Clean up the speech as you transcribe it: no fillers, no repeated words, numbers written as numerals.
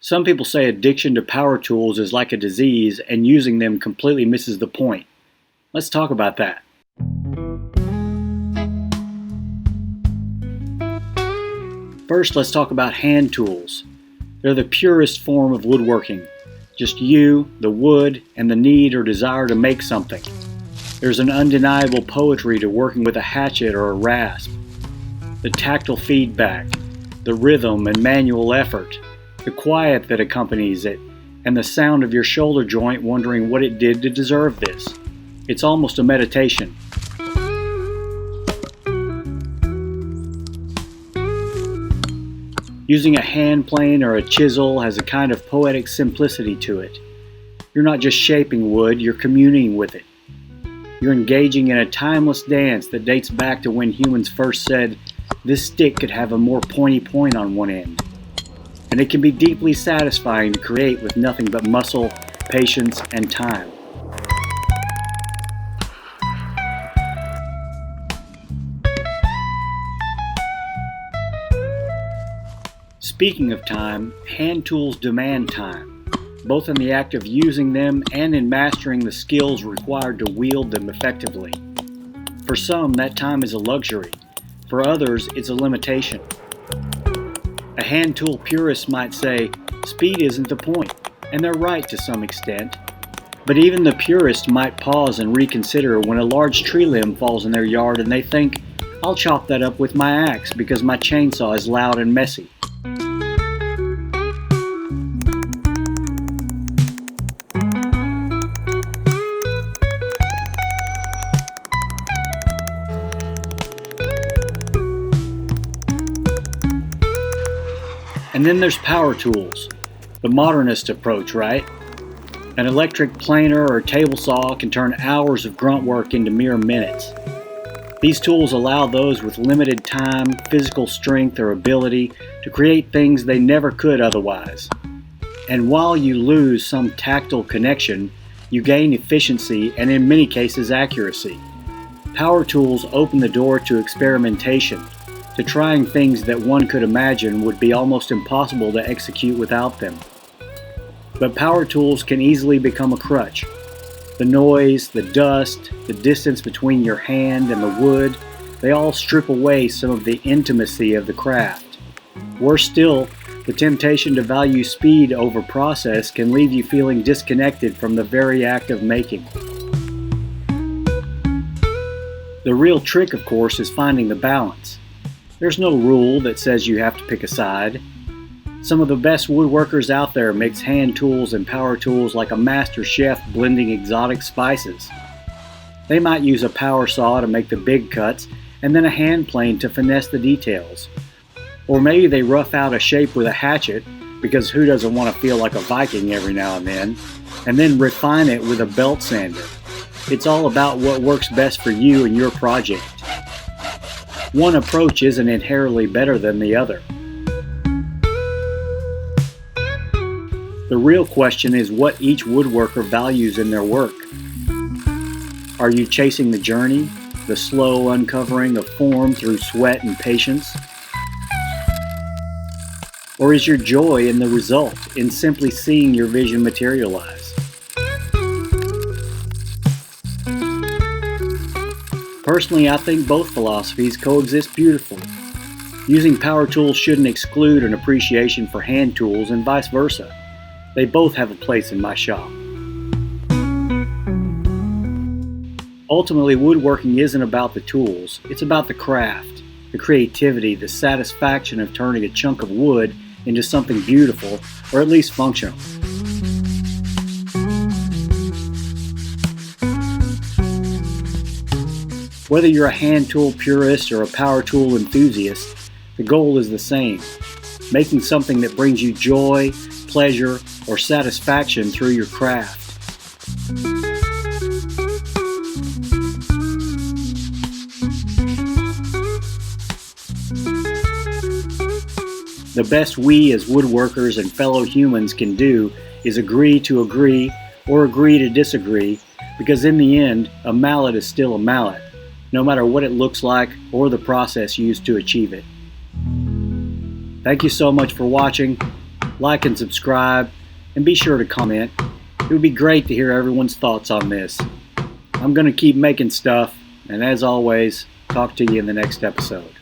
Some people say addiction to power tools is like a disease and using them completely misses the point. Let's talk about that. First, let's talk about hand tools. They're the purest form of woodworking. Just you, the wood, and the need or desire to make something. There's an undeniable poetry to working with a hatchet or a rasp. The tactile feedback, the rhythm and manual effort, the quiet that accompanies it, and the sound of your shoulder joint wondering what it did to deserve this. It's almost a meditation. Using a hand plane or a chisel has a kind of poetic simplicity to it. You're not just shaping wood, you're communing with it. You're engaging in a timeless dance that dates back to when humans first said, "This stick could have a more pointy point on one end." And it can be deeply satisfying to create with nothing but muscle, patience, and time. Speaking of time, hand tools demand time, both in the act of using them and in mastering the skills required to wield them effectively. For some, that time is a luxury. For others, it's a limitation. A hand tool purist might say, speed isn't the point, and they're right to some extent. But even the purist might pause and reconsider when a large tree limb falls in their yard and they think, I'll chop that up with my axe because my chainsaw is loud and messy. And then there's power tools, the modernist approach, right? An electric planer or table saw can turn hours of grunt work into mere minutes. These tools allow those with limited time, physical strength, or ability to create things they never could otherwise. And while you lose some tactile connection, you gain efficiency and in many cases accuracy. Power tools open the door to experimentation, to trying things that one could imagine would be almost impossible to execute without them. But power tools can easily become a crutch. The noise, the dust, the distance between your hand and the wood, they all strip away some of the intimacy of the craft. Worse still, the temptation to value speed over process can leave you feeling disconnected from the very act of making. The real trick, of course, is finding the balance. There's no rule that says you have to pick a side. Some of the best woodworkers out there mix hand tools and power tools like a master chef blending exotic spices. They might use a power saw to make the big cuts and then a hand plane to finesse the details. Or maybe they rough out a shape with a hatchet, because who doesn't want to feel like a Viking every now and then refine it with a belt sander. It's all about what works best for you and your project. One approach isn't inherently better than the other. The real question is what each woodworker values in their work. Are you chasing the journey, the slow uncovering of form through sweat and patience? Or is your joy in the result, in simply seeing your vision materialize? Personally, I think both philosophies coexist beautifully. Using power tools shouldn't exclude an appreciation for hand tools and vice versa. They both have a place in my shop. Ultimately, woodworking isn't about the tools, it's about the craft, the creativity, the satisfaction of turning a chunk of wood into something beautiful, or at least functional. Whether you're a hand tool purist or a power tool enthusiast, the goal is the same: making something that brings you joy, pleasure, or satisfaction through your craft. The best we as woodworkers and fellow humans can do is agree to agree or agree to disagree, because in the end, a mallet is still a mallet, no matter what it looks like or the process used to achieve it. Thank you so much for watching. like and subscribe, and be sure to comment. It would be great to hear everyone's thoughts on this. I'm going to keep making stuff, and as always, talk to you in the next episode.